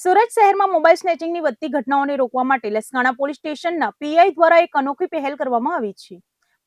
સુરત શહેરમાં મોબાઈલ સ્નેચિંગની વધતી ઘટનાઓને રોકવા માટે લસકાણા પોલીસ સ્ટેશનના પીઆઈ દ્વારા એક અનોખી પહેલ કરવામાં આવી છે।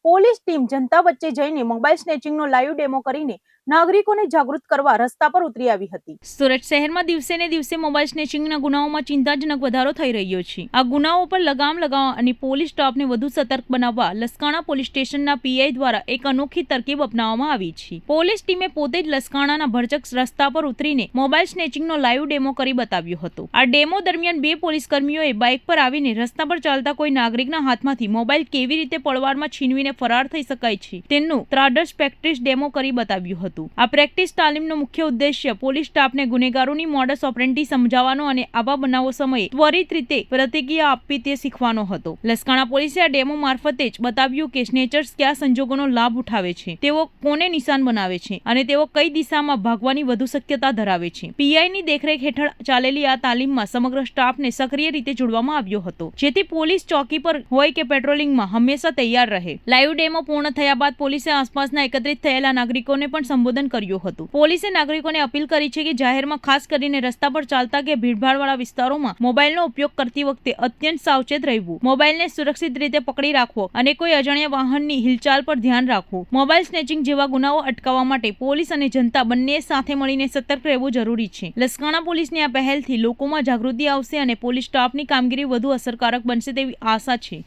પોલીસ ટીમ જનતા વચ્ચે જઈને મોબાઈલ સ્નેચિંગનો લાઈવ ડેમો કરીને નાગરિકોને જાગૃત કરવા રસ્તા પર ઉતરી આવી હતી। સુરત શહેરમાં દિવસે ને દિવસે મોબાઈલ સ્નેચિંગના ગુનાઓમાં ચિંતાજનક વધારો થઈ રહ્યો છે। આ ગુનાઓ પર લગામ લગાવવા અને પોલીસ સ્ટાફને વધુ સતર્ક બનાવવા લસકાણા પોલીસ સ્ટેશનના પીઆઈ દ્વારા એક અનોખી તરકીબ અપનાવવામાં આવી છે। પોલીસ ટીમે પોતે જ લસકાણાના ભરચક રસ્તા પર ઉતરીને મોબાઈલ સ્નેચિંગનો લાઈવ ડેમો કરી બતાવ્યો હતો। આ ડેમો દરમિયાન બે પોલીસ કર્મીઓએ બાઇક પર આવીને રસ્તા પર ચાલતા કોઈ નાગરિકના હાથમાંથી મોબાઈલ કેવી રીતે પળવારમાં છીનવીને ફરાર થઈ શકાય છે તેનું ત્રાદર્શ પ્રેક્ટિસ ડેમો કરી બતાવ્યું હતું। આ પ્રેક્ટિસ તાલીમનો મુખ્ય ઉદ્દેશ્ય પોલીસ સ્ટાફને ગુનેગારોની મોડસ ઓપરેન્ડી સમજાવવાનો અને આવા બનાવો સમયે ત્વરિત રીતે પ્રતિક્રિયા આપવી તે શીખવાનો હતો। લસકાણા પોલીસે આ ડેમો મારફતે જ બતાવ્યું કે સ્નેચર્સ કયા સંજોગોનો લાભ ઉઠાવે છે, તેઓ કોને નિશાન બનાવે છે અને તેઓ કઈ દિશામાં ભાગવાની વધુ શક્યતા ધરાવે છે। પીઆઈની દેખરેખ હેઠળ ચાલેલી આ તાલીમમાં સમગ્ર સ્ટાફને સક્રિય રીતે જોડવામાં આવ્યો હતો, જેથી પોલીસ ચોકી પર હોય કે પેટ્રોલિંગમાં હંમેશા તૈયાર રહે। લાઈવ ડેમો પૂર્ણ થયા બાદ પોલીસે આસપાસના એકત્રિત થયેલા નાગરિકોને પણ સંબોધન કર્યું હતું। પોલીસે નાગરિકોને અપીલ કરી છે કે જાહેરમાં ખાસ કરીને રસ્તા પર ચાલતા કે ભીડભાડવાળા વિસ્તારોમાં મોબાઈલનો ઉપયોગ કરતી વખતે અત્યંત સાવચેત રહેવું, મોબાઈલને સુરક્ષિત રીતે પકડી રાખવો અને કોઈ અજાણ્યા વાહનની હિલચાલ પર ધ્યાન રાખવું। મોબાઈલ સ્નેચિંગ જેવા ગુનાઓ અટકાવવા માટે પોલીસ અને જનતા બંને સાથે મળીને સતર્ક રહેવું જરૂરી છે। લસકાણા પોલીસની આ પહેલથી લોકોમાં જાગૃતિ આવશે અને પોલીસ સ્ટાફની કામગીરી વધુ અસરકારક બનશે તેવી આશા છે।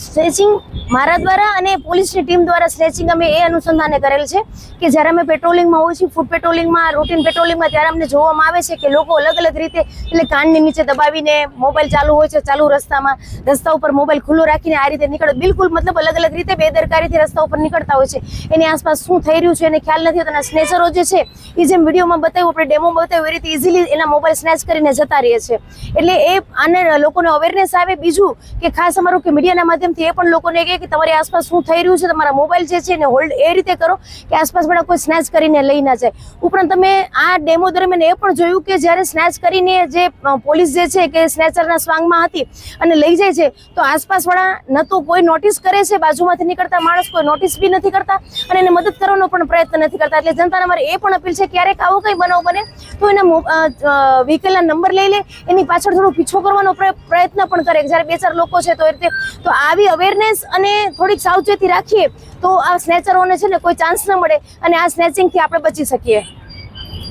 સ્નેચિંગ મારા દ્વારા અને પોલીસની ટીમ દ્વારા સ્નેચિંગ અમે એ અનુસંધાને કરેલ છે કે જ્યારે અમે પેટ્રોલિંગમાં હોય છે, ફૂડ પેટ્રોલિંગમાં, રૂટીન પેટ્રોલિંગમાં, ત્યારે અમને જોવામાં આવે છે કે લોકો અલગ અલગ રીતે એટલે કાનની નીચે દબાવીને મોબાઈલ ચાલુ હોય છે, ચાલુ રસ્તા ઉપર મોબાઈલ ખુલ્લો રાખીને આ રીતે નીકળે, બિલકુલ મતલબ અલગ અલગ રીતે બેદરકારીથી રસ્તા ઉપર નીકળતા હોય છે। એની આસપાસ શું થઈ રહ્યું છે એને ખ્યાલ નથી હોતો। સ્નેચરો જે છે એ જેમ વિડીયોમાં બતાવ્યું, આપણે ડેમો બતાવ્યું, એ રીતે ઇઝીલી એના મોબાઈલ સ્નેચ કરીને જતા રહીએ છે। એટલે એ આને લોકોને અવેરનેસ આવે। બીજું કે ખાસ અમારું કે મીડિયાના માધ્યમથી એ પણ લોકોને કહે કે તમારી આસપાસ શું થઈ રહ્યું છે, તમારા મોબાઈલ જે છે એને હોલ્ડ એ રીતે કરો કે આસપાસ વાળા કોઈ સ્નેચ કરીને લઈ ના જાય। ઉપરાંત તમે આ ડેમો દરમિયાન એ પણ જોયું કે જ્યારે સ્નેચ કરીને જે પોલીસ જે છે કે સ્નેચરના સ્વાંગમાં હતી અને લઈ જાય છે તો આસપાસ વાળા ન તો કોઈ નોટિસ કરે છે, બાજુમાંથી નીકળતા માણસ કોઈ નોટિસ બી નથી કરતા અને એને મદદ કરવાનો પણ પ્રયત્ન નથી કરતા। એટલે જનતાને મારે એ પણ અપીલ છે ક્યારેક આવો કંઈ બનાવ બને તો એના વ્હીકલના નંબર લઈ લે, એની પાછળ થોડો પીછો કરવાનો પ્રયત્ન પણ કરે। જ્યારે બે ચાર લોકો છે તો એ રીતે તો આવી અવેરનેસ અને થોડીક સાવચેતી રાખીએ તો આ સ્નેચરોને છે ને કોઈ ચાન્સ ન મળે અને આ સ્નેચિંગથી આપણે બચી શકીએ।